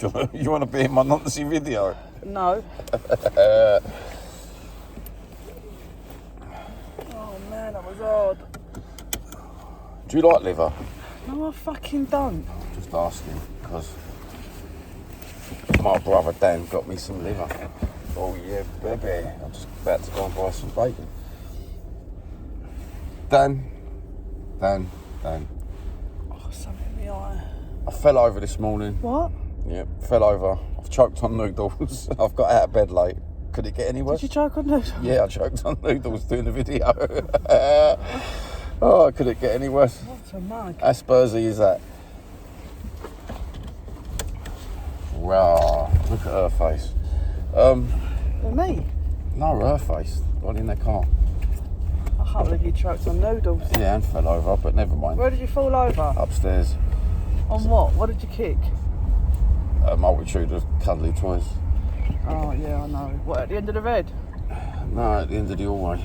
You want to be in my Noncy video? No. Oh man, that was hard. Do you like liver? No, I fucking don't. Just asking, because my brother Dan got me some liver. Oh yeah, baby. I'm just about to go and buy some bacon. Dan. Oh, something in the eye. I fell over this morning. What? Yep, fell over. I've choked on noodles. I've got out of bed late. Could it get any worse? Did you choke on noodles? Yeah, I choked on noodles doing the video. Oh, could it get any worse? What a mug. How Spursy is that? Wow, look at her face. Me? No, her face. Got in their car. I can't believe you choked on noodles. Yeah, and fell over, but never mind. Where did you fall over? Upstairs. On what? What did you kick? A multitude of cuddly toys. Oh yeah, I know. What, at the end of the bed? No, at the end of the hallway.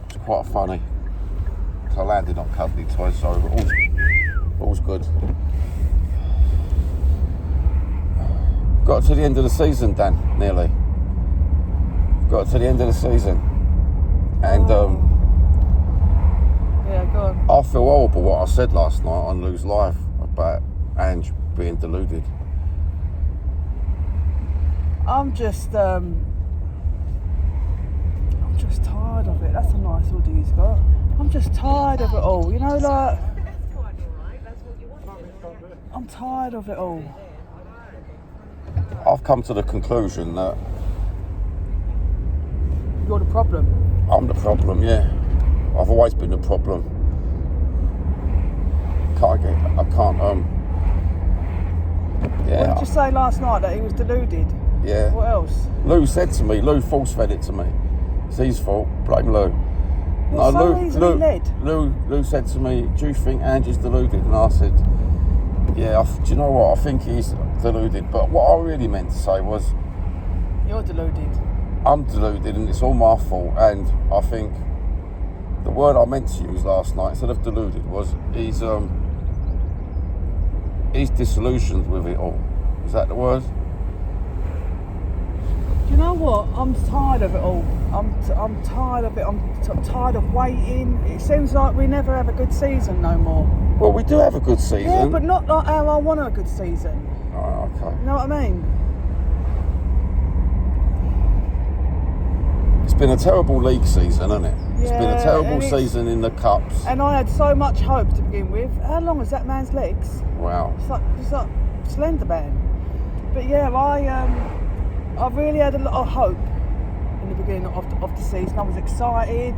It's quite funny. I landed on cuddly toys, so all's good. Got to the end of the season, Dan, nearly. Got to the end of the season. And yeah, go on. I feel horrible what I said last night on Lou's Live about Ange being deluded. I'm just tired of it. That's a nice hoodie he's got. I'm just tired of it all. You know, like, I'm tired of it all. I've come to the conclusion that You're the problem. I'm the problem, yeah. I've always been the problem. I can't, yeah. What did you say last night, that he was deluded? Yeah. What else? Lou said to me, Lou force fed it to me. It's his fault, blame Lou. You're so easily led. Lou said to me, do you think Angie's deluded? And I said, yeah, do you know what? I think he's deluded. But what I really meant to say was, You're deluded. I'm deluded and it's all my fault. And I think the word I meant to use last night, instead of deluded, was he's disillusioned with it all. Is that the word? Do you know what? I'm tired of it all. I'm tired of it. I'm tired of waiting. It seems like we never have a good season no more. Well, we do have a good season. Yeah, but not like how I want a good season. Oh, okay. You know what I mean? It's been a terrible league season, hasn't it? It's been a Yeah, terrible and season in the cups. And I had so much hope to begin with. How long is that man's legs? Wow. It's like Slender Man. But yeah, I really had a lot of hope in the beginning of the season. I was excited,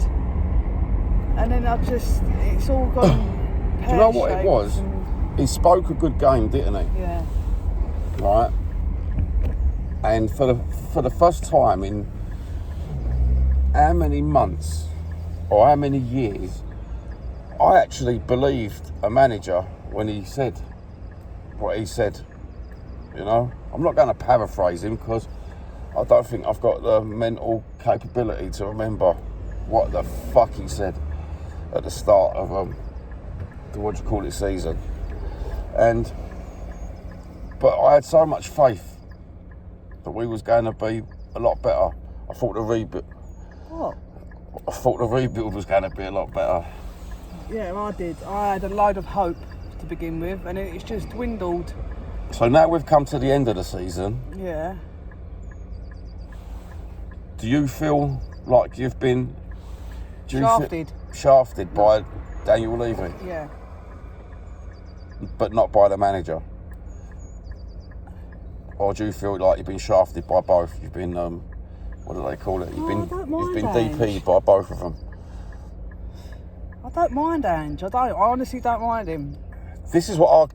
and then it's all gone. Do you know what it was? He spoke a good game, didn't he? Yeah. Right. And for the first time in how many months or how many years, I actually believed a manager when he said what he said. You know, I'm not going to paraphrase him because I don't think I've got the mental capability to remember what the fuck he said at the start of the season. But I had so much faith that we was going to be a lot better. I thought the rebuild was going to be a lot better. Yeah, I did. I had a load of hope to begin with, and it's just dwindled. So now we've come to the end of the season. Yeah. Do you feel like you've been shafted by Daniel Levy? Yeah. But not by the manager? Or do you feel like you've been shafted by both? You've been, what do they call it? You've been DP'd by both of them. I don't mind Ange. I honestly don't mind him. This is what I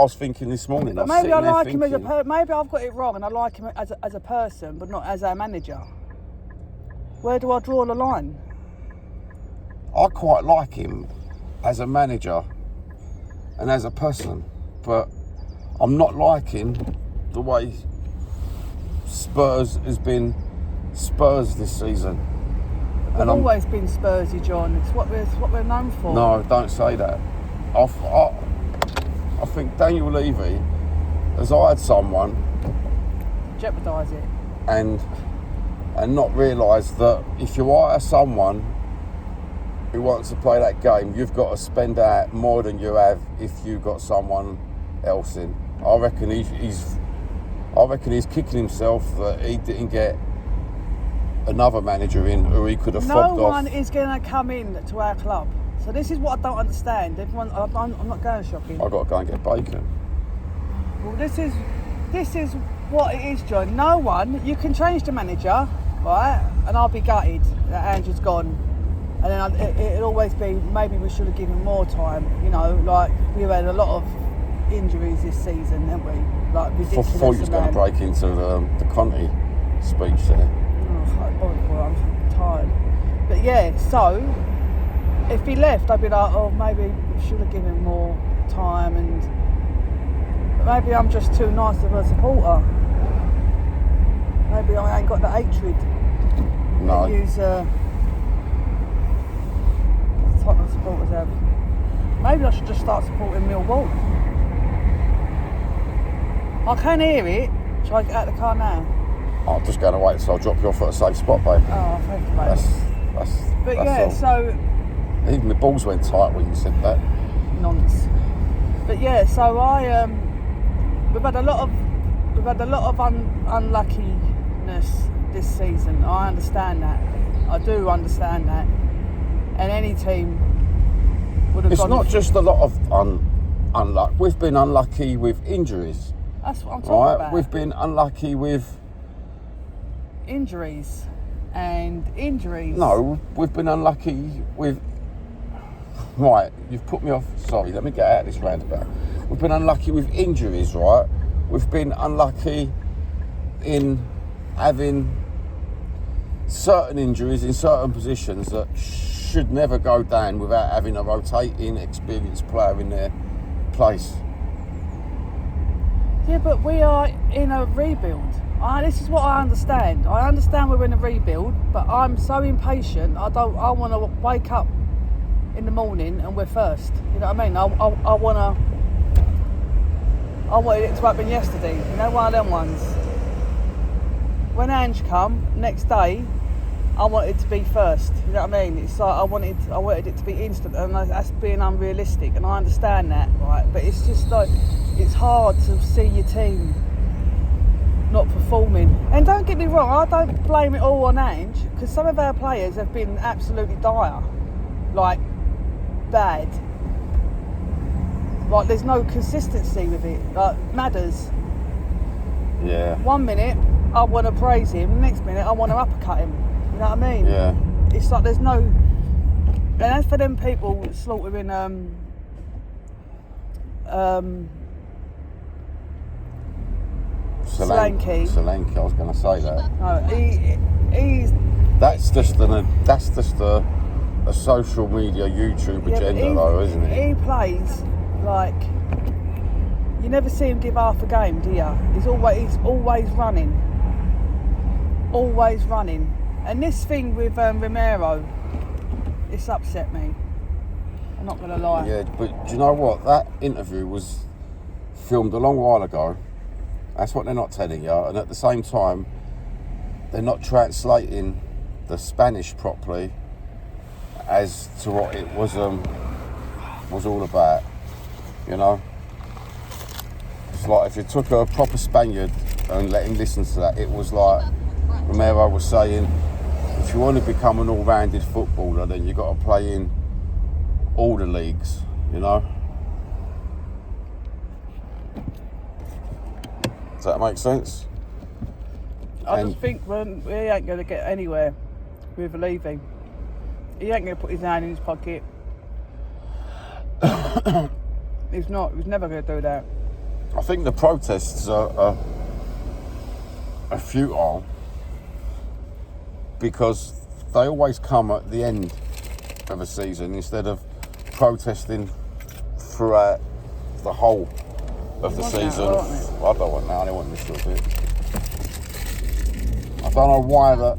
was thinking this morning. But maybe I like him as a maybe I've got it wrong and I like him as a person, but not as a manager. Where do I draw the line? I quite like him as a manager and as a person, but I'm not liking the way Spurs has been Spurs this season. We've always been Spursy, John. It's what we're known for. No, don't say that. I think Daniel Levy has hired someone Jeopardise it. and not realise that if you hire someone who wants to play that game, you've got to spend out more than you have if you got someone else in. I reckon he's kicking himself that he didn't get another manager in who he could have fobbed off. No one is going to come in to our club. So this is what I don't understand. Everyone, I'm not going shopping. I've got to go and get bacon. Well, this is what it is, John. No one. You can change the manager, right? And I'll be gutted that Andrew's gone. And then it'll always be maybe we should have given more time. You know, like we've had a lot of injuries this season, haven't we? Like ridiculous. I thought you was going to break into the Conte speech there. I'm tired. But yeah, so if he left, I'd be like, oh, maybe we should have given him more time, and maybe I'm just too nice of a supporter. Maybe I ain't got the hatred. No. Use Tottenham supporters have. Maybe I should just start supporting Millwall. I can hear it. Shall I get out of the car now? I'm just going to wait till I drop you off at a safe spot, babe. Oh, thank you, mate. But yeah, all. so Even my balls went tight when you said that. nonce. But yeah, so we've had a lot of unluckiness this season. I understand that. I do understand that. And any team would have. It's not just a lot of unluck. We've been unlucky with injuries. That's what I'm talking about. We've been unlucky with injuries. No, we've been unlucky with. Right, you've put me off. Sorry, let me get out of this roundabout. We've been unlucky with injuries, right? We've been unlucky in having certain injuries in certain positions that should never go down without having a rotating, experienced player in their place. Yeah, but we are in a rebuild. This is what I understand. I understand we're in a rebuild, but I'm so impatient. I want to wake up in the morning and we're first. You know what I mean? I wanted it to happen yesterday. You know, one of them ones. When Ange come next day, I wanted to be first. You know what I mean? It's like I wanted it to be instant, and that's being unrealistic. And I understand that, right? But it's just like it's hard to see your team not performing. And don't get me wrong, I don't blame it all on Ange, because some of our players have been absolutely dire, like bad. Like there's no consistency with it. Like Madders. Yeah. 1 minute I want to praise him, next minute I want to uppercut him. You know what I mean? Yeah. It's like there's no. And as for them people slaughtering Solanke, I was going to say that. No, he's. That's just a social media YouTube agenda, though, isn't it? He plays like you never see him give half a game, do you? He's always running, always running. And this thing with Romero, it's upset me. I'm not going to lie. Yeah, but do you know what? That interview was filmed a long while ago. That's what they're not telling you. And at the same time, they're not translating the Spanish properly as to what it was all about. You know? It's like if you took a proper Spaniard and let him listen to that, it was like Romero was saying, if you want to become an all-rounded footballer, then you've got to play in all the leagues, you know? Does that make sense? I just think he ain't going to get anywhere with leaving. He ain't going to put his hand in his pocket. He's never going to do that. I think the protests are futile because they always come at the end of a season instead of protesting throughout the whole of the season. I don't want that. I don't want this little bit. I don't know why that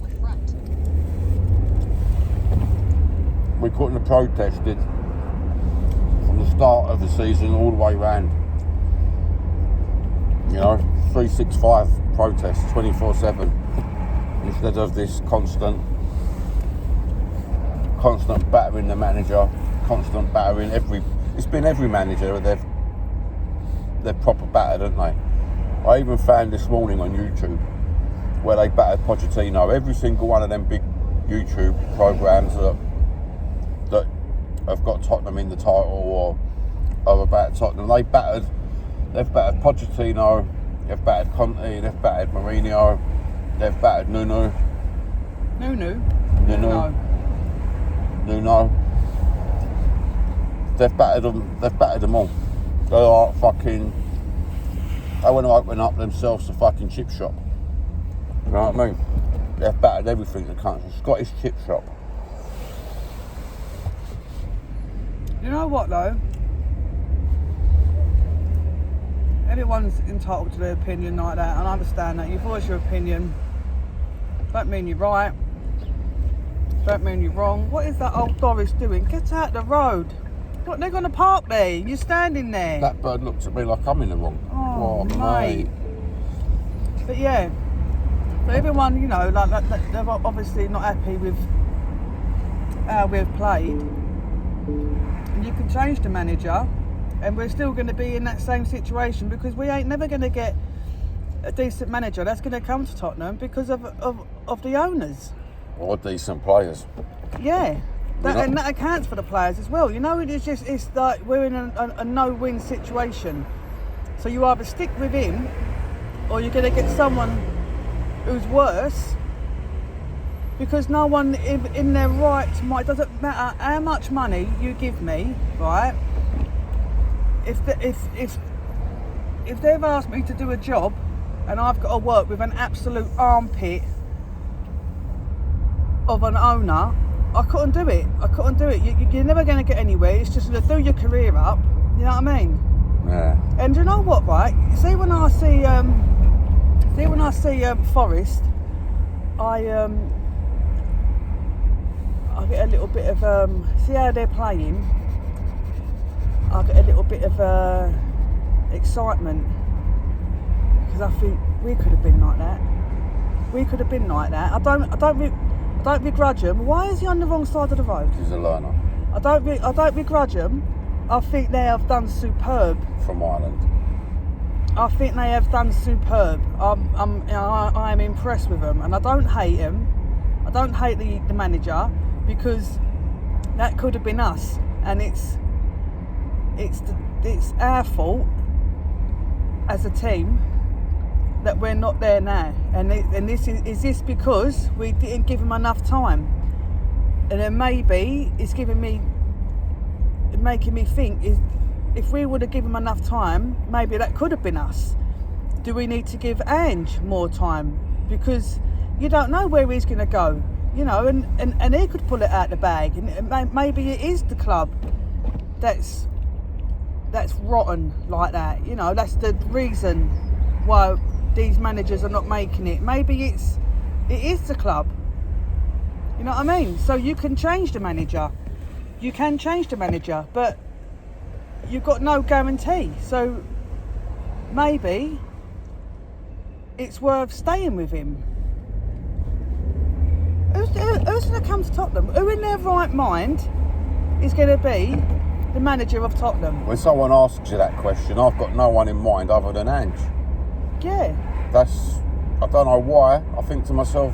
we couldn't have protested from the start of the season all the way round. You 365 protests 24/7 instead of this constant battering the manager, constant battering it's been every manager they've proper battered, haven't they? I even found this morning on YouTube where they battered Pochettino. Every single one of them big YouTube programs that have got Tottenham in the title or are about Tottenham, they've battered Pochettino, they've battered Conte, they've battered Mourinho, they've battered Nuno. They've battered them all. They are fucking. They want to open up themselves a fucking chip shop. You know what I mean? They've battered everything that comes. A Scottish chip shop. You know what though? Everyone's entitled to their opinion like that, and I understand that. You voice your opinion. Don't mean you're right. Don't mean you're wrong. What is that old Doris doing? Get out the road. Look, they're going to park there. You're standing there. That bird looks at me like I'm in the wrong. Oh, mate. But yeah, so everyone, you know, like they're obviously not happy with how we've played. And you can change the manager, and we're still going to be in that same situation because we ain't never going to get a decent manager that's going to come to Tottenham because of the owners. Or decent players. Yeah. And that accounts for the players as well. You know, it's like we're in a no-win situation. So you either stick with him or you're going to get someone who's worse, because no one in their right mind, it doesn't matter how much money you give me, right? If they've asked me to do a job and I've got to work with an absolute armpit of an owner, I couldn't do it. You're never going to get anywhere. It's just to do your career up. You know what I mean? Yeah. And you know what, right? See when I see Forest, I get a little bit of see how they're playing. I get a little bit of excitement because I think we could have been like that. I don't begrudge him. Why is he on the wrong side of the road? He's a learner. I don't begrudge him. I think they have done superb. From Ireland. I think they have done superb. I am impressed with them, and I don't hate him. I don't hate the manager, because that could have been us, and it's our fault as a team that we're not there now, and this is this because we didn't give him enough time, and then maybe it's making me think if we would have given him enough time, maybe that could have been us. Do we need to give Ange more time, because you don't know where he's going to go, you know, and he could pull it out the bag, and maybe it is the club that's rotten like that, you know. That's the reason why these managers are not making it. Maybe it is the club. You know what I mean? So you can change the manager. But you've got no guarantee. So maybe it's worth staying with him. Who's going to come to Tottenham? Who in their right mind is going to be the manager of Tottenham? When someone asks you that question, I've got no one in mind other than Ange. Yeah. I don't know why. I think to myself,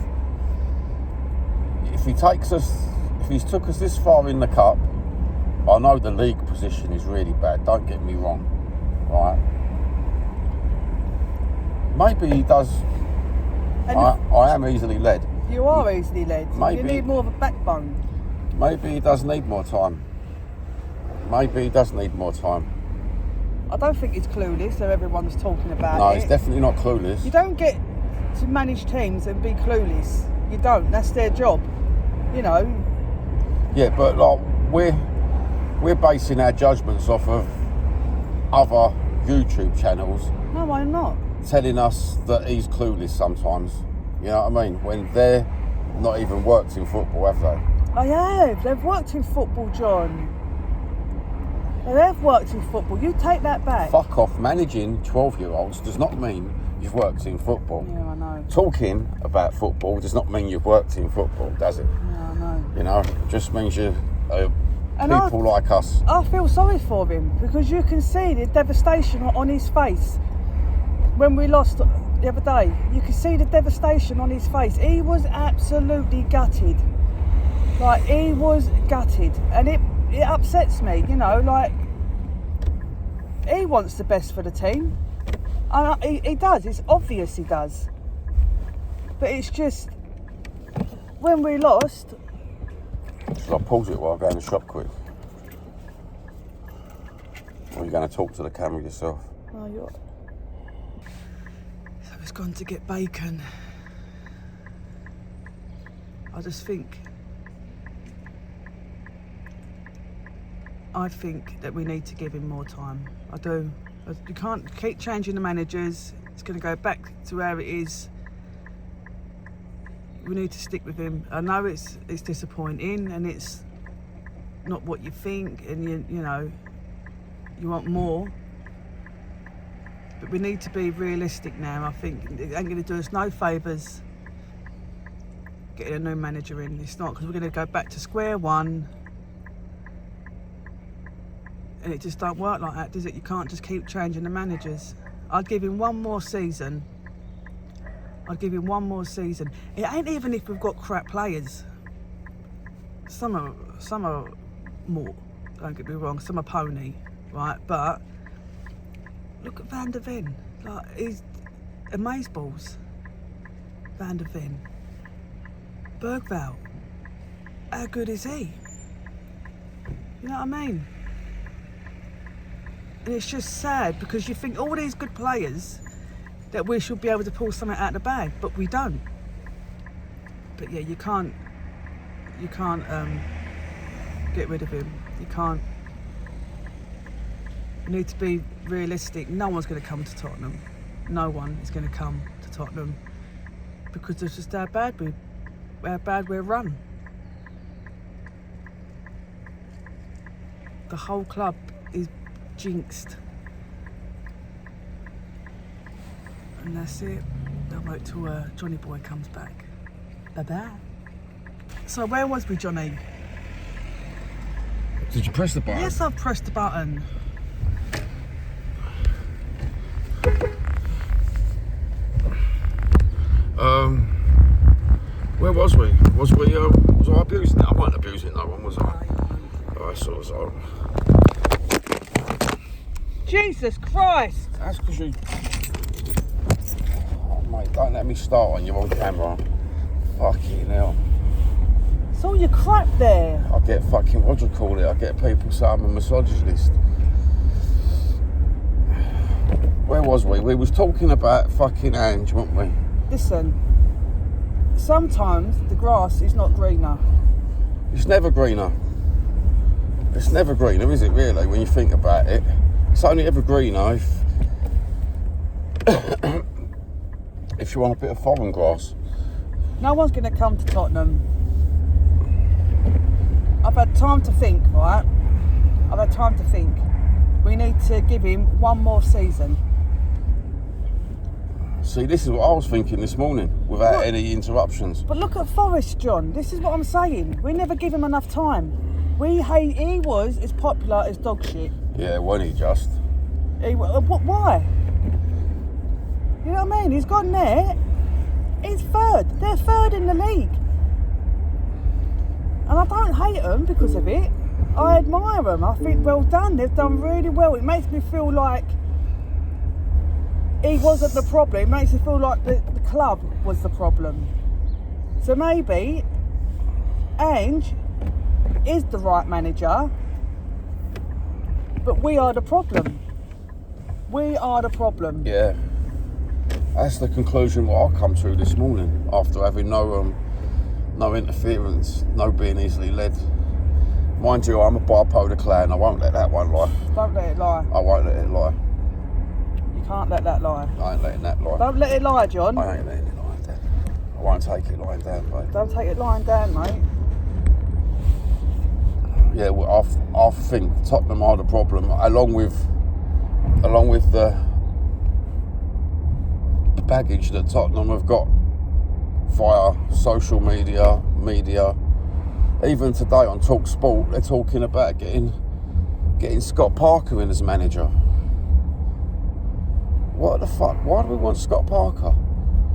if he's took us this far in the cup, I know the league position is really bad, don't get me wrong, right? Maybe he does. I am easily led. You are easily led. Maybe, you need more of a backbone. Maybe he does need more time. I don't think he's clueless, so everyone's talking about it. No, he's definitely not clueless. You don't get to manage teams and be clueless. You don't. That's their job. You know. Yeah, but like we're basing our judgments off of other YouTube channels. No, I'm not. Telling us that he's clueless sometimes. You know what I mean? When they're not even worked in football, have they? I have. They've worked in football, John. They've worked in football. You take that back. Fuck off. Managing 12-year-olds does not mean you've worked in football. Yeah, I know. Talking about football does not mean you've worked in football, does it? Yeah, I know. You know, it just means you're people like us. I feel sorry for him because you can see the devastation on his face. When we lost the other day, you can see the devastation on his face. He was absolutely gutted. Like, he was gutted. And it upsets me, you know, like, he wants the best for the team. And he does, it's obvious he does. But it's just, when we lost... Should I pause it while I go in the shop quick? Or are you going to talk to the camera yourself? Oh, you're... So he's gone to get bacon. I think that we need to give him more time. I do. You can't keep changing the managers. It's going to go back to where it is. We need to stick with him. I know it's disappointing and it's not what you think, and you know you want more. But we need to be realistic now. I think it ain't going to do us no favours getting a new manager in. It's not, because we're going to go back to square one. And it just don't work like that, does it? You can't just keep changing the managers. I'd give him one more season. It ain't even if we've got crap players. Some are more, don't get me wrong, some are pony, right? But look at Van der Ven. Like, he's amazeballs. Van der Ven. Bergvall. How good is he? You know what I mean? And it's just sad because you think all these good players that we should be able to pull something out of the bag, but we don't. But yeah, you can't get rid of him. You can't. You need to be realistic. No one's going to come to Tottenham. No one is going to come to Tottenham because it's just how bad we're run. The whole club is jinxed. And that's it. I'll wait till Johnny Boy comes back. Bye-bye. So where was we, Johnny? Did you press the button? Yes, I've pressed the button. Where was we? Was I abusing it? I wasn't abusing no one, was I? Oh, I saw so. Jesus Christ! That's because you... Oh, mate, don't let me start on you on camera. Fucking hell. It's all your crap there. I get fucking, what do you call it? I get people saying I'm a misogynist. Where was we? We was talking about fucking Ange, weren't we? Listen, sometimes the grass is not greener. It's never greener. It's never greener, is it really, when you think about it? It's only ever greener if you want a bit of foreign grass. No one's going to come to Tottenham. I've had time to think, right? We need to give him one more season. See, this is what I was thinking this morning, without any interruptions. But look at Forrest, John. This is what I'm saying. We never give him enough time. He was as popular as dog shit. Yeah, wasn't he just? Why? You know what I mean? He's gone there. He's third. They're third in the league. And I don't hate them because of it. I admire them. I think, well done. They've done really well. It makes me feel like he wasn't the problem. It makes me feel like the club was the problem. So maybe Ange is the right manager, but we are the problem. Yeah. That's the conclusion what I come to this morning after having no interference, no being easily led. Mind you, I'm a bipolar clan. I won't let that one lie. Don't let it lie. I won't let it lie. You can't let that lie. I ain't letting that lie. Don't let it lie, John. I ain't letting it lie down. I won't take it lying down, mate. Don't take it lying down, mate. Yeah, well, I think Tottenham are the problem, along with the baggage that Tottenham have got via social media. Even today on Talk Sport, they're talking about getting Scott Parker in as manager. What the fuck? Why do we want Scott Parker?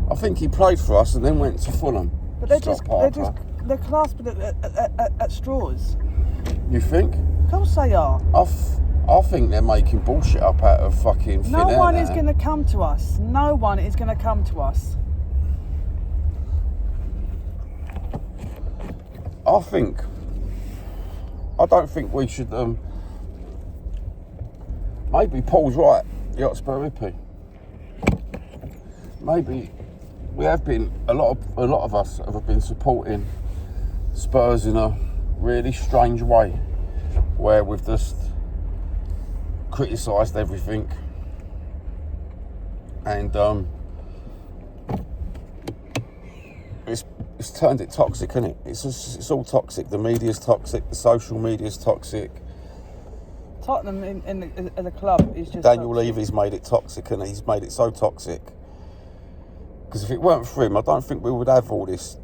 I think he played for us and then went to Fulham. But they're clasping at straws. You think? Of course they are. I think they're making bullshit up out of fucking thin air. No one is going to come to us. No one is going to come to us. I don't think we should. Maybe Paul's right. The Hotspur hippie. Maybe we have been. A lot of us have been supporting Spurs in a really strange way, where we've just criticised everything, and it's turned it toxic, isn't it? It's all toxic. The media's toxic. The social media's toxic. Tottenham in the club is just Daniel toxic. Levy's made it toxic, and he's made it so toxic. Because if it weren't for him, I don't think we would have all this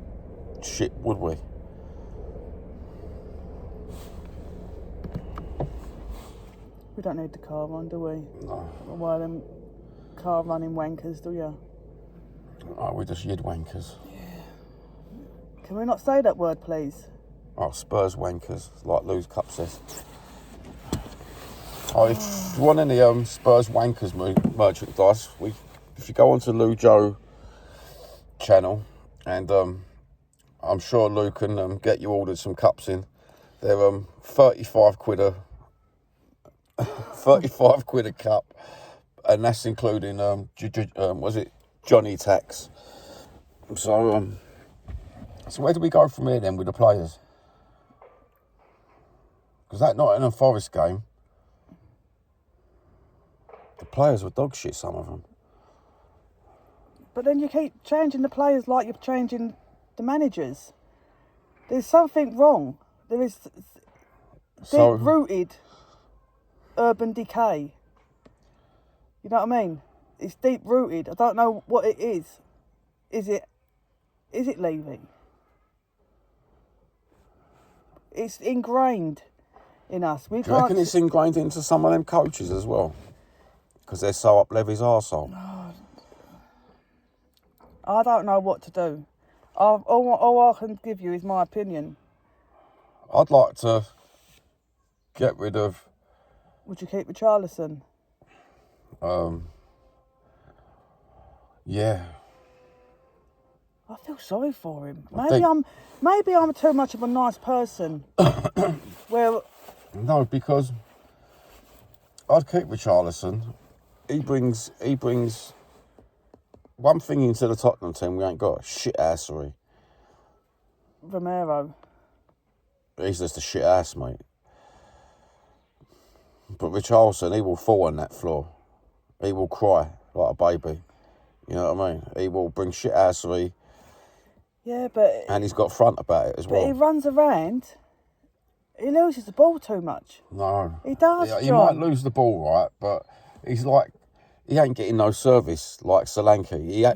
shit, would we? We don't need the car run, do we? No. One of them car running wankers, do you? Oh, we're just yid wankers. Can we not say that word, please? Oh, Spurs wankers, like Lou's Cup says. Oh, if you want any Spurs wankers merchandise, if you go onto Lou Joe channel, and I'm sure Lou can get you ordered some cups in. They're 35 quid a 35 quid a cup, and that's including was it Johnny tax. So where do we go from here then with the players? Because that Nottingham Forest game, the players were dog shit, some of them. But then you keep changing the players like you're changing the managers. There's something wrong. There is deep-rooted urban decay. You know what I mean? It's deep-rooted. I don't know what it is. Is it Levy? It's ingrained in us. Do you reckon it's ingrained into some of them coaches as well? Because they're so up Levy's arsehole. I don't know what to do. All I can give you is my opinion. I'd like to get rid of... Would you keep Richarlison? Yeah. I feel sorry for him. Maybe I'm too much of a nice person. Well, no, because I'd keep Richarlison. He brings one thing into the Tottenham team we ain't got: shit assery. Romero. He's just a shit ass, mate. But Richarlison, he will fall on that floor. He will cry like a baby. You know what I mean? He will bring shit assery. Yeah, but... And he's got front about it as well. But he runs around. He loses the ball too much. No. He does, John. He John. might lose the ball, right? But he's like... He ain't getting no service like Solanke. Yeah,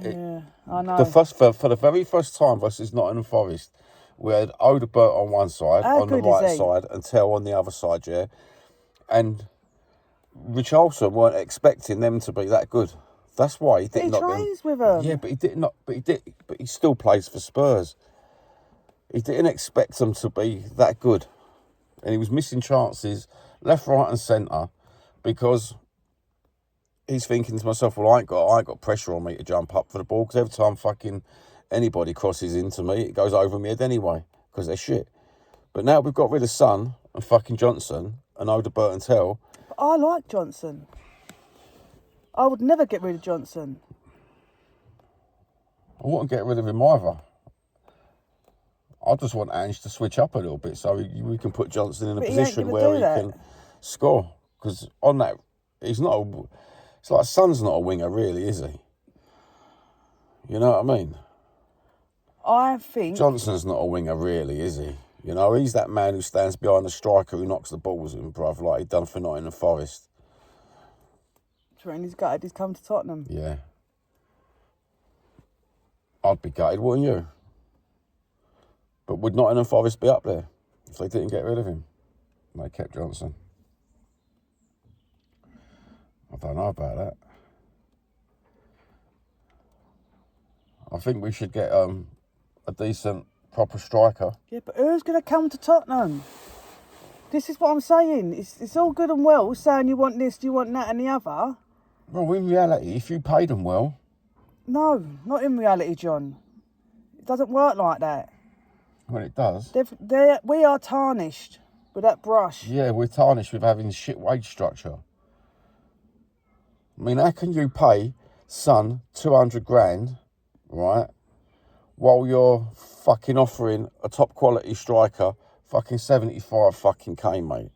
I know. For the very first time versus Nottingham Forest, we had Odebert on one side, How on the good right is he? side, and Tell on the other side, yeah? And Richarlison weren't expecting them to be that good. That's why he did He not... trains with them. Yeah, but he did not... But he still plays for Spurs. He didn't expect them to be that good. And he was missing chances left, right and centre because he's thinking to himself, well, I ain't got pressure on me to jump up for the ball because every time fucking anybody crosses into me, it goes over my head anyway because they're shit. But now we've got rid of Son and fucking Johnson and Odebert and Tell. But I like Johnson. I would never get rid of Johnson. I wouldn't get rid of him either. I just want Ange to switch up a little bit so we can put Johnson in a But he ain't position gonna where do he that. can score. Because on that, he's not it's like Son's not a winger really, is he? You know what I mean? I think... Johnson's not a winger really, is he? You know, he's that man who stands behind the striker who knocks the balls in, bruv, like he done for Nottingham Forest. Trent, he's gutted. He's come to Tottenham. Yeah. I'd be gutted, wouldn't you? But would Nottingham Forest be up there if they didn't get rid of him? They kept Johnson. I don't know about that. I think we should get a decent, proper striker. Yeah, but who's going to come to Tottenham? This is what I'm saying. It's all good and well saying you want this, you want that and the other. Well, in reality, if you paid them well... No, not in reality, John. It doesn't work like that. Well, it does. We are tarnished with that brush. Yeah, we're tarnished with having shit wage structure. I mean, how can you pay Son 200 grand, right, while you're fucking offering a top quality striker fucking 75 fucking K, mate?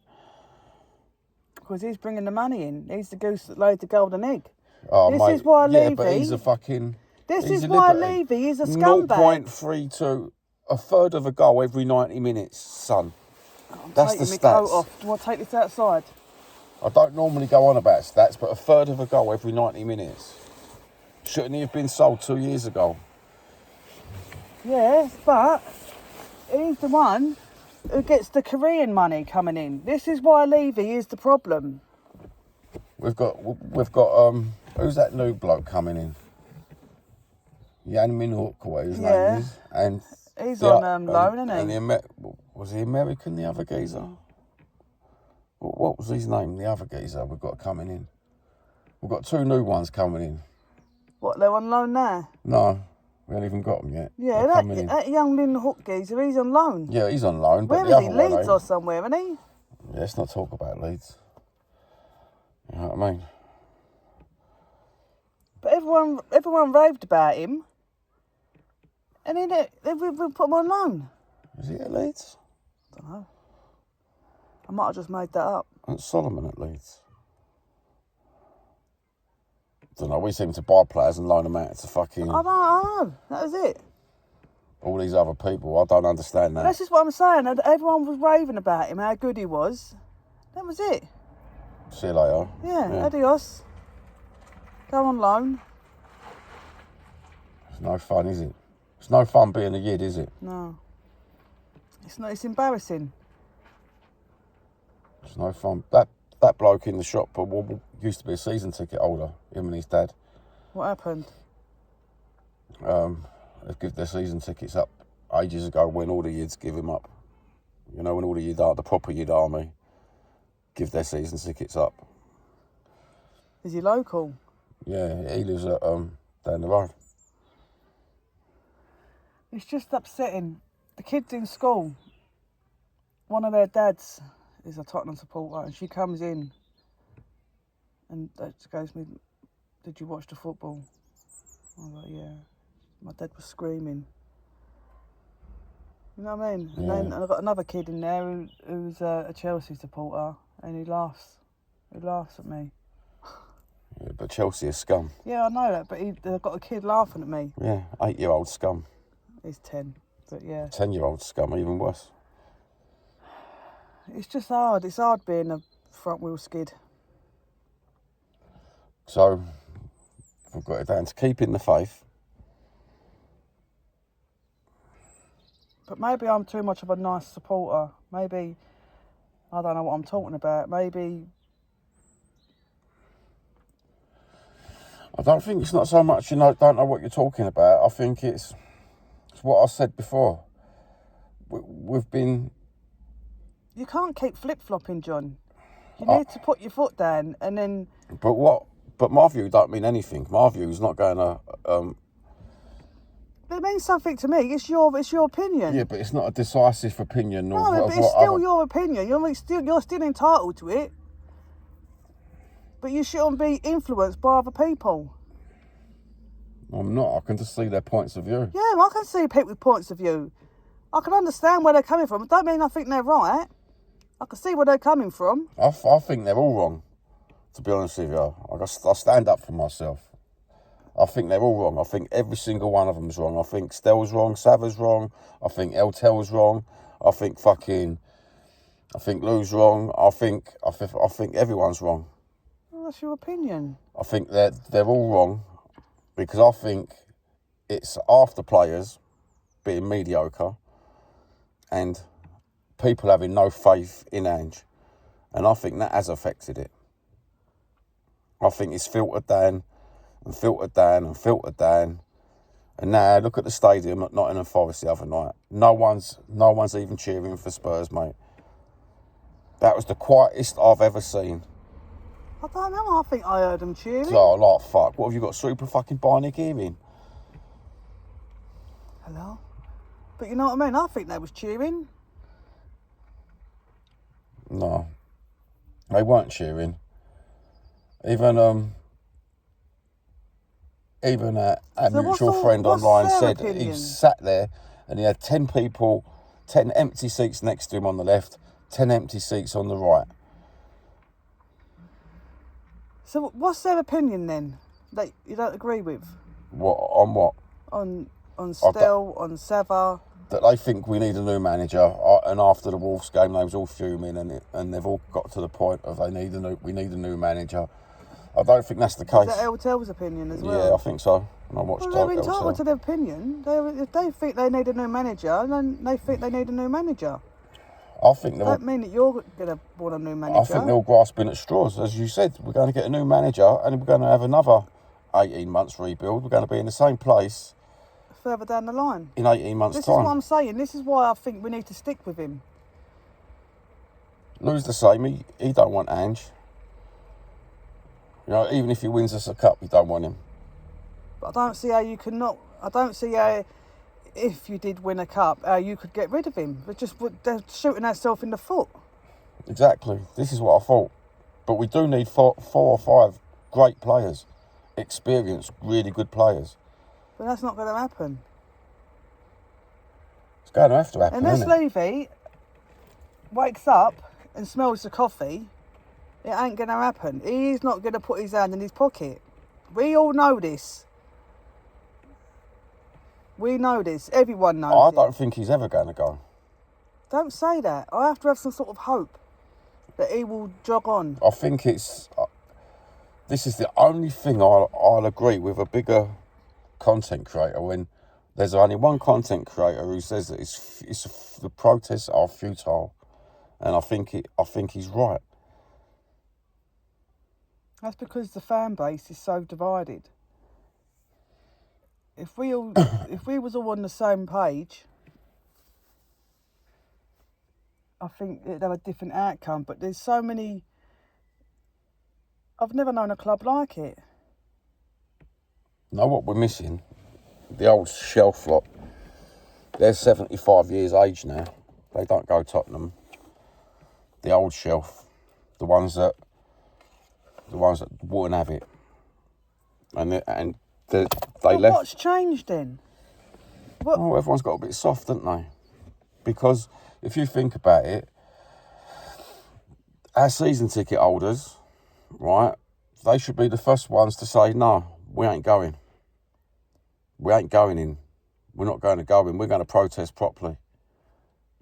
Because he's bringing the money in. He's the goose that laid the golden egg. Oh, this mate, is why Levy... Yeah, but he's a fucking... This is why Levy is a scumbag. 0.32, a third of a goal every 90 minutes, Son. That's the stats. Coat off. Do you want to take this outside? I don't normally go on about stats, but a third of a goal every 90 minutes. Shouldn't he have been sold 2 years ago? Yeah, but he's the one who gets the Korean money coming in. This is why Levy is the problem. We've got who's that new bloke coming in? Yan Min Hook, or his name is, and he's on loan, isn't he? And was he American? The other geezer. What was his name? The other geezer we've got coming in. We've got 2 new ones coming in. What, they're on loan now? No, we haven't even got them yet. Yeah, that young Lynn Hook geezer, he's on loan. Yeah, he's on loan. Where but is he? Leeds or somewhere, isn't he? Yeah, let's not talk about Leeds. You know what I mean? But everyone raved about him. And then they put him on loan. Is he at Leeds? I don't know. I might have just made that up. And Solomon at Leeds. I don't know, we seem to buy players and loan them out to fucking... I know. That was it. All these other people, I don't understand that. That's just what I'm saying. Everyone was raving about him, how good he was. That was it. See you later. Yeah. Adios. Go on loan. It's no fun, is it? It's no fun being a yid, is it? No. It's not. It's embarrassing. It's no fun. That bloke in the shop used to be a season ticket holder, him and his dad. What happened? They give their season tickets up ages ago when all the yids give him up. You know, when all the proper yid army give their season tickets up. Is he local? Yeah, he lives at down the road. It's just upsetting. The kids in school, one of their dads is a Tottenham supporter, and she comes in and she goes to me, "Did you watch the football?" I was like, "Yeah." My dad was screaming. You know what I mean? Yeah. And then I've got another kid in there who's a Chelsea supporter, and he laughs. He laughs at me. Yeah, but Chelsea is scum. Yeah, I know that, but they've got a kid laughing at me. Yeah, 8-year-old scum. He's 10, but yeah. 10-year-old scum, even worse. It's just hard. It's hard being a front wheel skid. So, we've got it down to keeping the faith. But maybe I'm too much of a nice supporter. Maybe I don't know what I'm talking about. Maybe I don't think it's not so much, don't know what you're talking about. I think it's what I said before. We've been... You can't keep flip-flopping, John. You need to put your foot down and then... But my view don't mean anything. My view is not going to... It means something to me. It's your opinion. Yeah, but it's not a decisive opinion. No, but it's still your opinion. You're still entitled to it. But you shouldn't be influenced by other people. I'm not. I can just see their points of view. Yeah, I can see people with points of view. I can understand where they're coming from. It don't mean I think they're right. I can see where they're coming from. I think they're all wrong, to be honest with you. I stand up for myself. I think they're all wrong. I think every single one of them's wrong. I think Stell's wrong, Sava's wrong. I think Eltel's wrong. I think Lou's wrong. I think everyone's wrong. Well, that's your opinion. I think they're all wrong because I think it's after players being mediocre and people having no faith in Ange. And I think that has affected it. I think it's filtered down and filtered down and filtered down. And now look at the stadium at Nottingham Forest the other night. No one's even cheering for Spurs, mate. That was the quietest I've ever seen. I don't know. I think I heard them cheering. Oh, like fuck. What have you got? Super fucking bionic hearing? Hello? But you know what I mean? I think they was cheering. No. They weren't cheering. Even our So mutual friend online said opinion? he sat there and he had 10 people, 10 empty seats next to him on the left, 10 empty seats on the right. So what's their opinion then that you don't agree with? What? On what? On Still, on Sever? That they think we need a new manager, and after the Wolves game they was all fuming, and they've all got to the point of we need a new manager. I don't think that's the case. Is that LTL's opinion as well? Yeah, I think so. And I watched Well, they're entitled LTL. to their opinion. If they think they need a new manager, then they think they need a new manager. I think That mean that you're going to want a new manager. I think they're all grasping at straws. As you said, we're going to get a new manager and we're going to have another 18 months rebuild. We're going to be in the same place further down the line. in 18 months' This time. is what I'm saying. This is why I think we need to stick with him. Lou's the same. He don't want Ange. You know, even if he wins us a cup, he don't want him. But I don't see how you can not. I don't see how, if you did win a cup, how you could get rid of him. They're shooting ourselves in the foot. Exactly. This is what I thought. But we do need four or five great players. Experienced, really good players. But that's not going to happen. It's going to have to happen, Unless isn't it? Levy wakes up and smells the coffee, it ain't going to happen. He's not going to put his hand in his pocket. We all know this. We know this. Everyone knows I it. don't think he's ever going to go. Don't say that. I have to have some sort of hope that he will jog on. I think this is the only thing I'll agree with a bigger content creator when there's only one content creator who says that the protests are futile, and I think he's right. That's because the fan base is so divided. If we was all on the same page, I think it'd have a different outcome. But there's so many. I've never known a club like it. Know what we're missing? The old shelf lot. They're 75 years age now. They don't go Tottenham. The old shelf, the ones that wouldn't have it, they Well, left. what's changed then? What? Oh, everyone's got a bit soft, haven't they? Because if you think about it, our season ticket holders, right, they should be the first ones to say, no, we ain't going. We ain't going in. We're not going to go in. We're going to protest properly.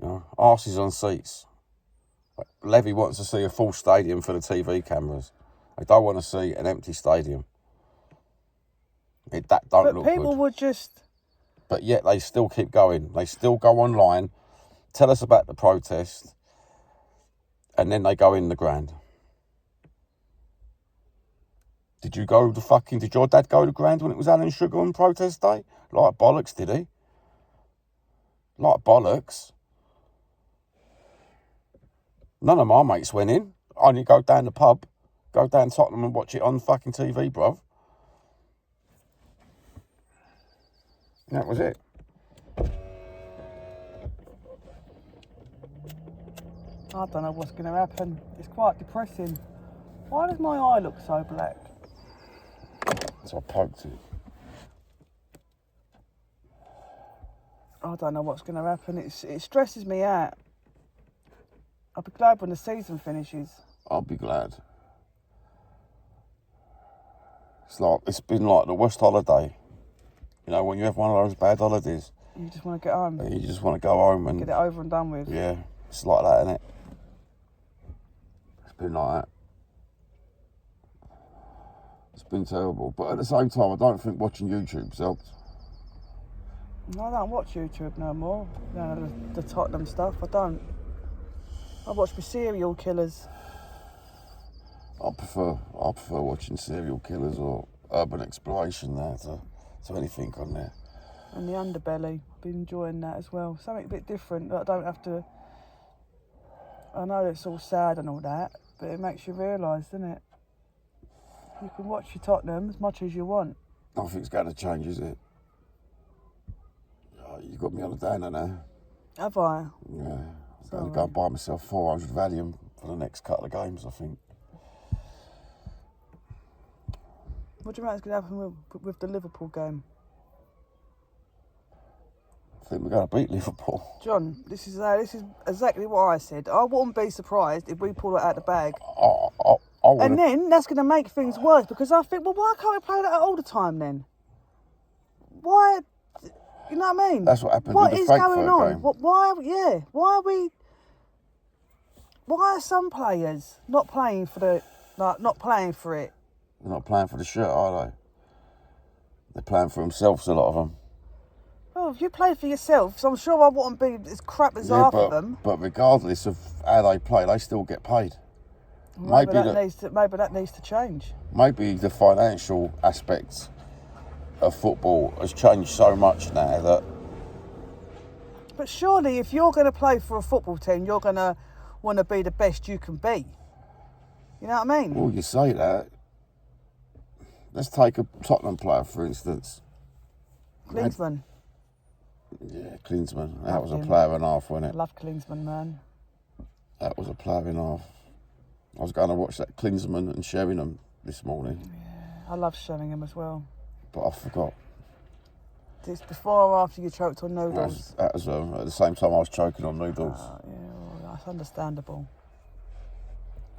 You know, arses on seats. Levy wants to see a full stadium for the TV cameras. They don't want to see an empty stadium. That don't But look people good. would just. But yet they still keep going. They still go online, tell us about the protest, and then they go in the ground. Did your dad go to ground when it was Alan Sugar on protest day? Like bollocks, did he? Like bollocks. None of my mates went in. I only go down the pub, go down Tottenham and watch it on fucking TV, bruv. That was it. I don't know what's going to happen. It's quite depressing. Why does my eye look so black? So I poked it. I don't know what's going to happen. It stresses me out. I'll be glad when the season finishes. I'll be glad. It's been like the worst holiday. You know, when you have one of those bad holidays You just want to get home. And you just want to go home and get it over and done with. Yeah, it's like that, isn't it? It's been like that. It's been terrible, but at the same time, I don't think watching YouTube's helped. No, I don't watch YouTube no more. The Tottenham stuff, I don't. I watch my serial killers. I prefer watching serial killers or urban exploration there to anything on there. And the underbelly, I've been enjoying that as well. Something a bit different that I don't have to. I know it's all sad and all that, but it makes you realise, doesn't it? You can watch your Tottenham as much as you want. Nothing's going to change, is it? You got me on a downer now. Have I? Yeah. I'm going to go and buy myself 400 Valium for the next couple of games, I think. What do you think is going to happen with the Liverpool game? I think we're going to beat Liverpool. John, this is exactly what I said. I wouldn't be surprised if we pull it out of the bag. And then that's going to make things worse because I think, well, why can't we play that all the time then? Why? You know what I mean? That's what happened What with the is Frankfurt going on? game. Why are some players not playing for it? They're not playing for the shirt, are they? They're playing for themselves, a lot of them. Well, if you play for yourself, so I'm sure I wouldn't be as crap as half of them. But regardless of how they play, they still get paid. Maybe that needs to change. Maybe the financial aspects of football has changed so much now that... But surely if you're going to play for a football team, you're going to want to be the best you can be. You know what I mean? Well, you say that. Let's take a Tottenham player, for instance. Klinsmann. Yeah, Klinsmann. That was a player and a half, wasn't it? I love Klinsmann, man. That was a player and a half. I was going to watch that Klinsmann and Sheringham this morning. Yeah, I love Sheringham as well. But I forgot. It's before or after you choked on noodles? That was at the same time I was choking on noodles. Yeah, well, that's understandable.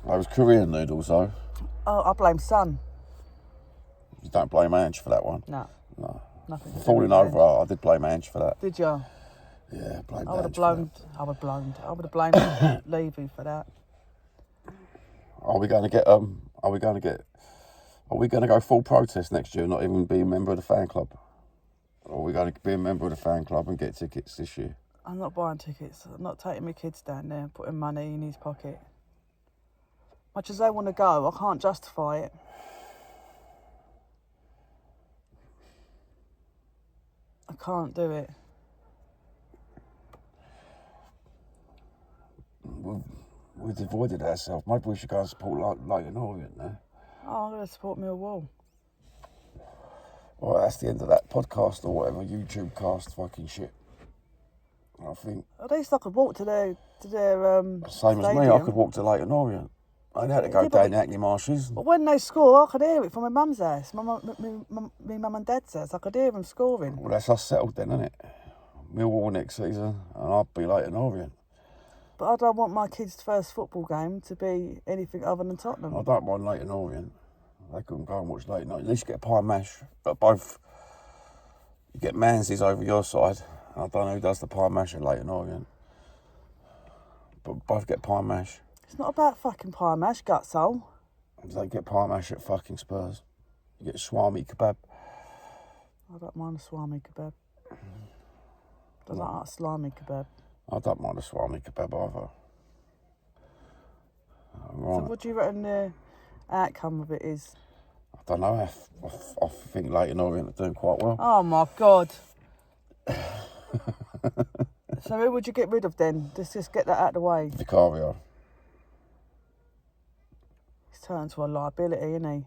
Those Korean noodles, though. Oh, I blame Son. You don't blame Ange for that one? No. Nothing. Falling over, I did blame Ange for that. Did you? Yeah, blamed I would have blamed Levy for that. Are we going to go full protest next year, not even be a member of the fan club? Or are we going to be a member of the fan club and get tickets this year? I'm not buying tickets. I'm not taking my kids down there and putting money in his pocket. Much as they want to go, I can't justify it. I can't do it. We've avoided ourselves. Maybe we should go and support Leighton Orient now. Oh, I'm going to support Millwall. Well, that's the end of that podcast or whatever, YouTube cast fucking shit. I think. At least I could walk to their Same stadium. as me, I could walk to Leighton Orient. I only had to go down the Hackney Marshes. But when they score, I could hear it from my mum's house, my mum and dad's house. I could hear them scoring. Well, that's us settled then, isn't it? Millwall next season, and I'll be Leighton Orient. But I don't want my kids' first football game to be anything other than Tottenham. I don't mind Leighton Orient. They couldn't go and watch Leighton Orient. At least you get a pie and mash. But both, you get Manzies over your side. I don't know who does the pie and mash at Leighton Orient. But both get pie and mash. It's not about fucking pie and mash, gutsole. They get pie and mash at fucking Spurs. You get swami kebab. I don't mind a swami kebab. I don't like salami kebab. I don't mind a swami kebab either. Right. So what do you reckon the outcome of it is? I don't know. I think Leighton Orient are doing quite well. Oh my God. So who would you get rid of then? Let's just get that out of the way. Vicario. He's turned to a liability, isn't he?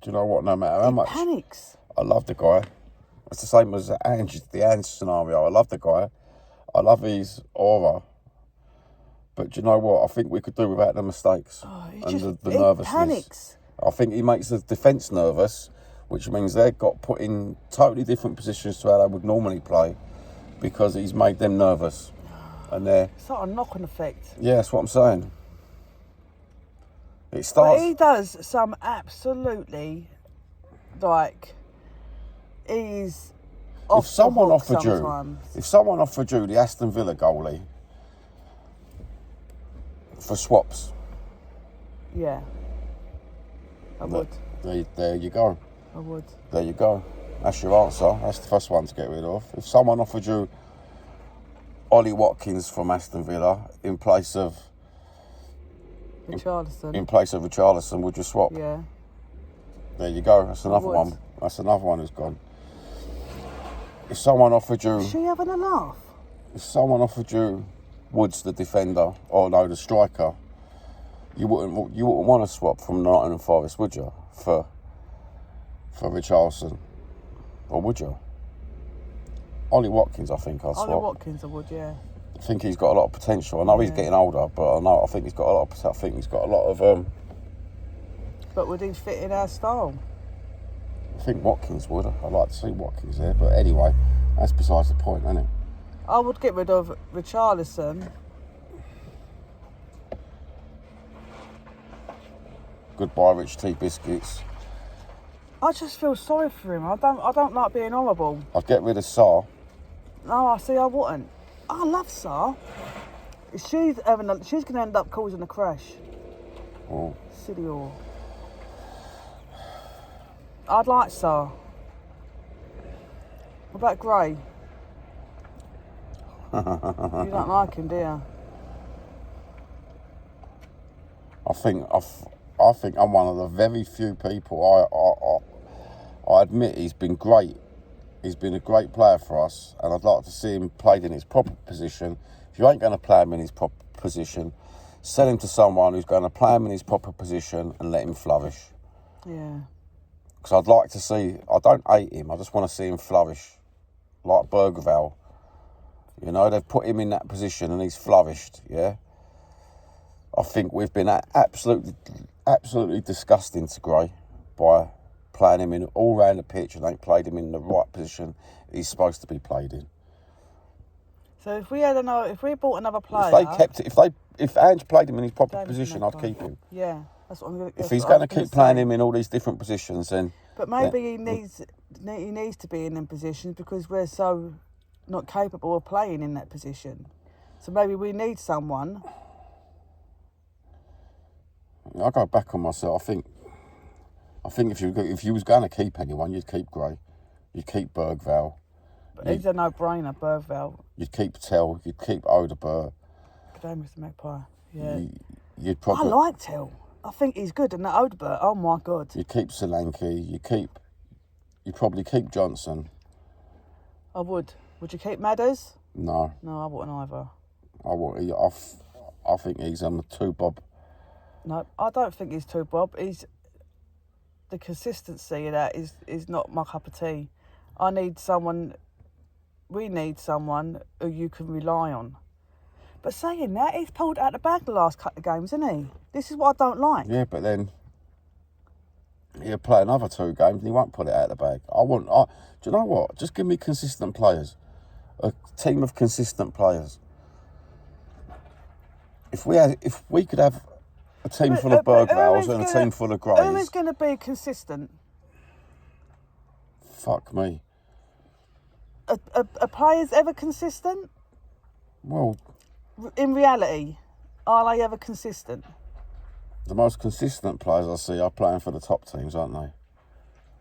Do you know what? No matter how much... panics. I love the guy. It's the same as the Ange scenario. I love the guy. I love his aura. But do you know what? I think we could do without the mistakes and the nervousness. Panics. I think he makes the defence nervous, which means they've got put in totally different positions to how they would normally play because he's made them nervous. And it's like a knock-on effect. Yeah, that's what I'm saying. It starts... But he does some absolutely, he's off if someone the hook offered sometimes. you, if someone offered you the Aston Villa goalie for swaps, Yeah. I would. there you go. I would. There you go. That's your answer. That's the first one to get rid of. If someone offered you Ollie Watkins from Aston Villa in place of Richarlison. would you swap? Yeah. There you go. That's another one. That's another one who's gone. If someone offered you, Is she having a laugh? if someone offered you Woods, the defender, or no, the striker, you wouldn't want to swap from Nottingham Forest, would you? For Richarlison, or would you? Ollie Watkins, I think I'd swap. Ollie Watkins, I would, yeah. I think he's got a lot of potential. I know he's getting older, but I think he's got a lot of. I think he's got a lot of. But would he fit in our style? I think Watkins would. I'd like to see Watkins there, but anyway, that's besides the point, isn't it? I would get rid of Richarlison. Goodbye, Rich Tea Biscuits. I just feel sorry for him. I don't like being horrible. I'd get rid of Sarr. No, I wouldn't. I love Sarr. She's going to end up causing a crash. Oh. Silly whore. I'd like Sarr. What about Gray? You don't like him, do you? I think I'm one of the very few people. I admit he's been great. He's been a great player for us, and I'd like to see him played in his proper position. If you ain't going to play him in his proper position, sell him to someone who's going to play him in his proper position and let him flourish. Yeah. Because I'd like to see. I don't hate him. I just want to see him flourish, like Bergvall. You know, they've put him in that position and he's flourished. Yeah. I think we've been absolutely disgusting to Gray by playing him in all round the pitch and ain't played him in the right position he's supposed to be played in. So if we bought another player, if Ange played him in his proper position, I'd keep him. Yeah, that's what I'm going to. If he's going to keep playing him in all these different positions, then. But maybe he needs to be in them positions because we're so not capable of playing in that position. So maybe we need someone. I go back on myself. I think if you was going to keep anyone, you'd keep Gray, you'd keep Bergvall. But he's a no-brainer, Bergvall. You'd keep Tell, you'd keep Odegaard. Good day, Mr. Magpie. Yeah. You'd probably. I like Tell. I think he's good, and that Odegaard. Oh my God. You'd keep Solanke. You'd probably keep Johnson. I would. Would you keep Madders? No. No, I wouldn't either. I think he's on the two bob. No, I don't think he's too Bob. The consistency of that is not my cup of tea. We need someone who you can rely on. But saying that, he's pulled out the bag the last couple of games, isn't he? This is what I don't like. Yeah, but then he'll play another 2 games and he won't put it out of the bag. Do you know what? Just give me consistent players. A team of consistent players. If we could have a team full of Bergvalls and a team full of Greys. Who is going to be consistent? Fuck me. Are players ever consistent? Well, in reality, are they ever consistent? The most consistent players I see are playing for the top teams, aren't they?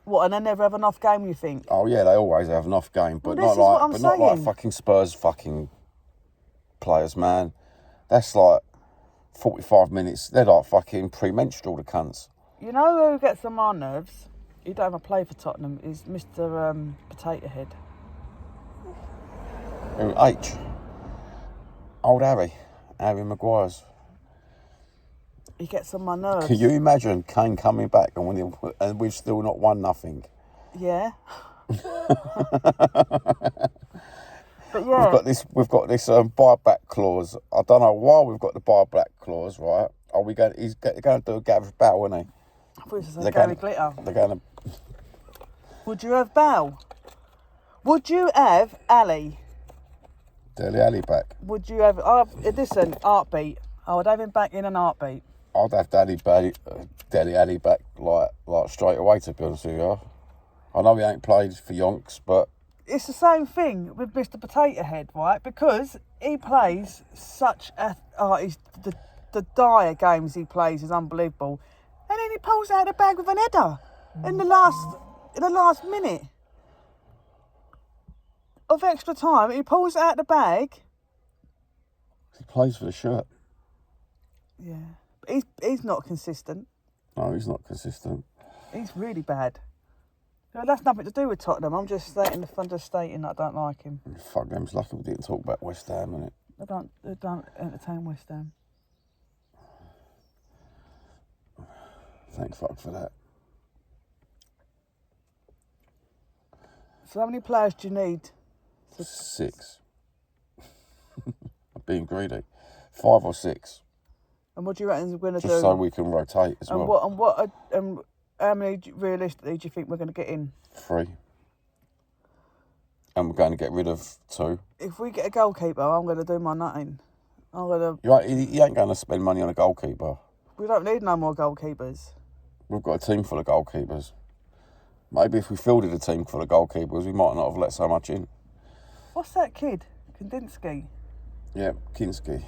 What, and they never have an off game, you think? Oh yeah, they always have an off game, but not like fucking Spurs fucking players, man. That's like 45 minutes. They're like fucking pre-menstrual, the cunts. You know who gets on my nerves? He don't ever play for Tottenham. Is Mr. Potato Head. H. Old Harry Maguire's. He gets on my nerves. Can you imagine Kane coming back and we've still not won nothing? Yeah. But yeah, we've got this buyback clause. I don't know why we've got the buyback clause, right? He's going to do a Gareth Bale, isn't he? I thought it was Gary Glitter. They're going to. Would you have Bale? Would you have Ali? Dele Alli back. Would you have? Listen, heartbeat. I would have him back in an heartbeat. I'd have Dele Alli back like straight away. To be honest with you, I know he ain't played for Yonks, but it's the same thing with Mr. Potato Head, right? Because he plays such a... the dire games he plays is unbelievable. And then he pulls out the bag with an header in the last minute of extra time. He pulls out the bag. He plays for the shirt. Yeah. But he's not consistent. No, he's not consistent. He's really bad. That's nothing to do with Tottenham. I'm just stating that I don't like him. Fuck them. It's lucky we didn't talk about West Ham, innit? They don't entertain West Ham. Thank fuck for that. So how many players do you need? 6. I'm being greedy. 5 or 6. And what do you reckon we're going to do? Just so we can rotate as well. How many realistically do you think we're going to get in? 3. And we're going to get rid of 2. If we get a goalkeeper, I'm going to do my nutting. You ain't going to spend money on a goalkeeper. We don't need no more goalkeepers. We've got a team full of goalkeepers. Maybe if we fielded a team full of goalkeepers, we might not have let so much in. What's that kid? Kandinsky? Yeah, Kinski.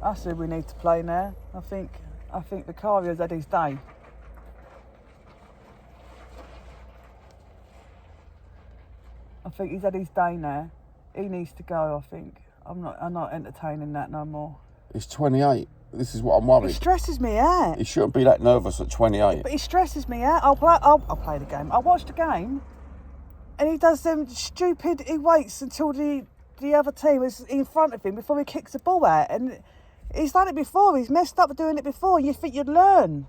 That's who we need to play now. I think Vicario's had his day. I think he's had his day now. He needs to go, I think. I'm not entertaining that no more. He's 28. This is what I'm worried. It stresses me out. He shouldn't be that nervous at 28. But he stresses me out. I'll play the game. I'll watch the game, and he does them stupid. He waits until the other team is in front of him before he kicks the ball out, and he's done it before. He's messed up doing it before. You think you'd learn.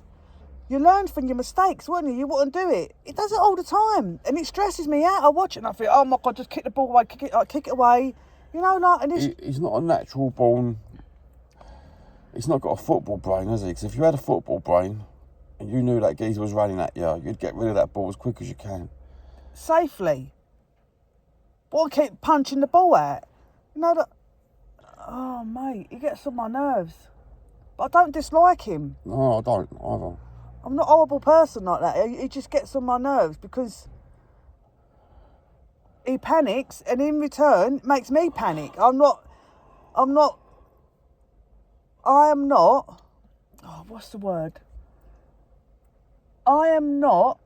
You learn from your mistakes, wouldn't you? You wouldn't do it. He does it all the time, and it stresses me out. I watch it and I think, oh my God, just kick the ball away, kick it away. You know, like, and he's not a natural born. He's not got a football brain, has he? Because if you had a football brain and you knew that geezer was running at you, you'd get rid of that ball as quick as you can. Safely. Or keep punching the ball out. You know that. Oh mate, he gets on my nerves. But I don't dislike him. No, I don't either. I'm not a horrible person like that. He just gets on my nerves because he panics and in return makes me panic. I am not, what's the word? I am not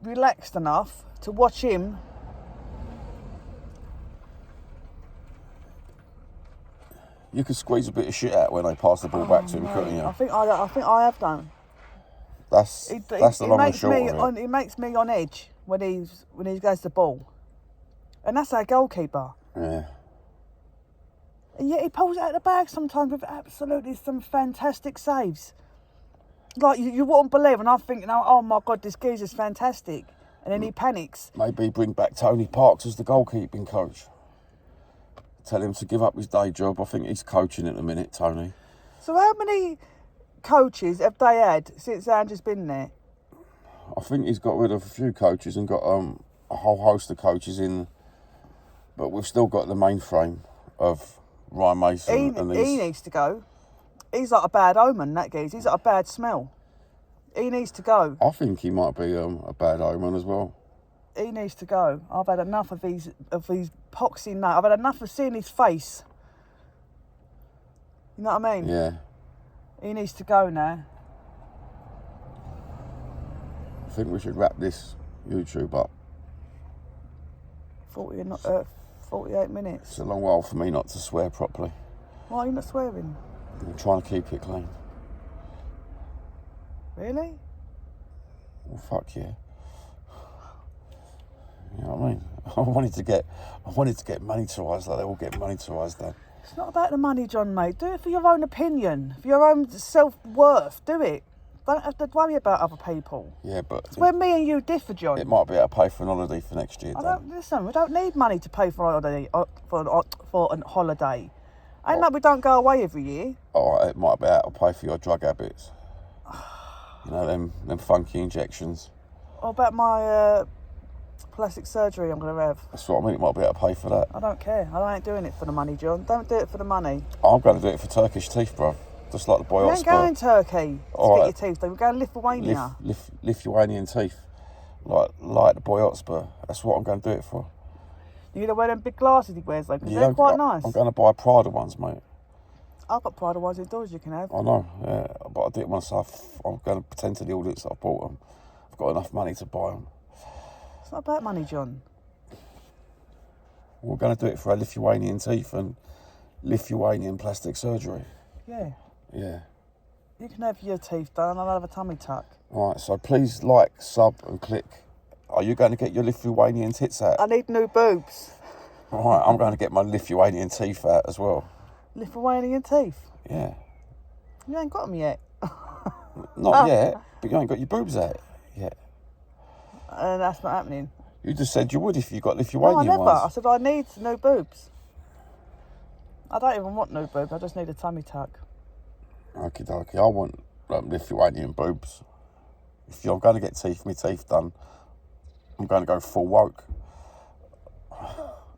relaxed enough to watch him. You could squeeze a bit of shit out when they pass the ball back to him, couldn't you? I think I have done. That's the long and short of it. It makes me on edge when he goes the ball, and that's our goalkeeper. Yeah. And yet he pulls it out of the bag sometimes with absolutely some fantastic saves. Like you wouldn't believe, and I'm thinking, oh my God, this geezer's fantastic, and then he panics. Maybe bring back Tony Parks as the goalkeeping coach. Tell him to give up his day job. I think he's coaching at the minute, Tony. So how many coaches have they had since Andrew's been there? I think he's got rid of a few coaches and got a whole host of coaches in, but we've still got the mainframe of Ryan Mason. He needs to go. He's like a bad omen, that geezer. He's like a bad smell. He needs to go. I think he might be a bad omen as well. He needs to go. I've had enough of these poxy nuts. I've had enough of seeing his face. You know what I mean? Yeah. He needs to go now. I think we should wrap this YouTube up. 48 minutes. It's a long while for me not to swear properly. Why are you not swearing? I'm trying to keep it clean. Really? Well, fuck yeah. You know what I mean? I wanted to get monetarised like they all get monetarised then. It's not about the money, John, mate. Do it for your own opinion, for your own self-worth. Do it. Don't have to worry about other people. Yeah, but... It's where me and you differ, John. It might be able to pay for an holiday for next year, Listen, we don't need money to pay for a holiday. For a holiday. Ain't like we don't go away every year. All right, it might be able to pay for your drug habits. You know, them funky injections. What about my plastic surgery I'm going to have? That's what I mean, it might be able to pay for that. I don't care. I ain't doing it for the money, John. Don't do it for the money. I'm going to do it for Turkish teeth, bro. Just like the boy We hot ain't spur. going Turkey to All get right. your teeth done. We're going Lithuania. Lithuanian teeth. Like the boy hot spur. That's what I'm going to do it for. You're going to wear them big glasses he wears, though, because Yeah, they're quite nice. I'm going to buy Prada ones, mate. I've got Prada ones indoors you can have. I know, yeah. But I didn't want to say I'm going to pretend to the audience that I bought them. I've got enough money to buy them. It's not about money, John. We're going to do it for our Lithuanian teeth and Lithuanian plastic surgery. Yeah. Yeah. You can have your teeth done and I'll have a tummy tuck. All right, so please like, sub and click. Are you going to get your Lithuanian tits out? I need new boobs. All right, I'm going to get my Lithuanian teeth out as well. Lithuanian teeth? Yeah. You ain't got them yet. Not yet, but you ain't got your boobs out yet. That's not happening. You just said you would if you got No, I Lithuanian never. ones. I said I need new boobs. I don't even want new boobs. I just need a tummy tuck. Okie dokie, I want Lithuanian boobs. If you're going to get my teeth done, I'm going to go full woke.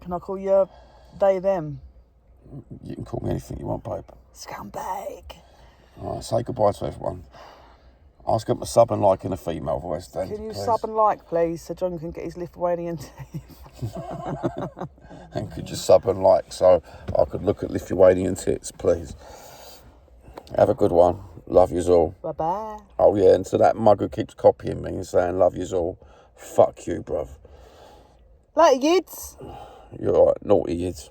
Can I call you they, them? You can call me anything you want, babe. Scumbag. All right, say goodbye to everyone. Ask them to sub and like in a female voice, then. Can you please. sub and like, please, so John can get his Lithuanian teeth? And could you sub and like so I could look at Lithuanian tits, please? Have a good one. Love yous all. Bye-bye. Oh, yeah, and to that mug who keeps copying me and saying love yous all, fuck you, bruv. Later, yids. You're all right, naughty yids.